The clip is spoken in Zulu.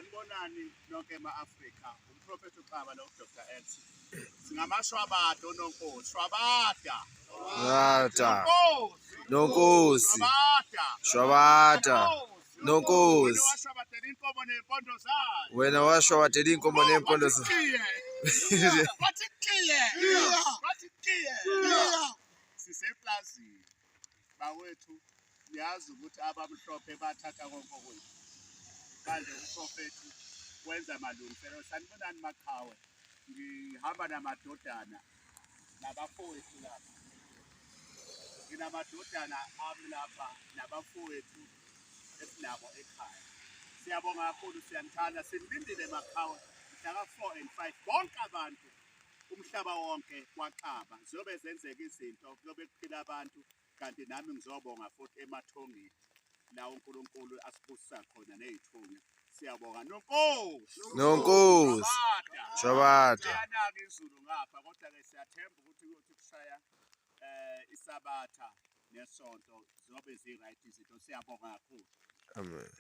Sanibonani nonke ema-Afrika, umprofethi uXaba noDr. X. Singamashwabada ononkosi, shwabada. Nonkosi. Shwabada. Nonkosi. Washwabadela inkomo nempondo zayo. Wena washwabadela inkomo nempondo zayo. Bathi kiye. Siseplazini. Bawethu, niyazi ukuthi abamhlophe bathatha konke kwethu. Manje umprofethi wenza malungiselelo. Sanibonani Maqhawe, ngihamba namadodana nabafowethu lapha. Nginamadodana ami lapha nabafowethu esinabo ekhaya. Siyabonga kakhulu, siyanithanda, sinilindile Maqhawe mhlaka 4 and 5 bonke abantu umhlaba wonke kwaXaba ziyobe zenzeka izinto, kuyobe kuphila abantu, kanti nami ngizobonga futhi emathongeni la uNkulunkulu asibusisa khona nezithunywa. Siyabonga Nonkosi. Shwabada. Siyanaka izulu ngapha, kodwa-ke siyathemba ukuthi kushaya isabatha nesonto ziyobe zi-right izinto. Siyabonga kakhulu. Amen.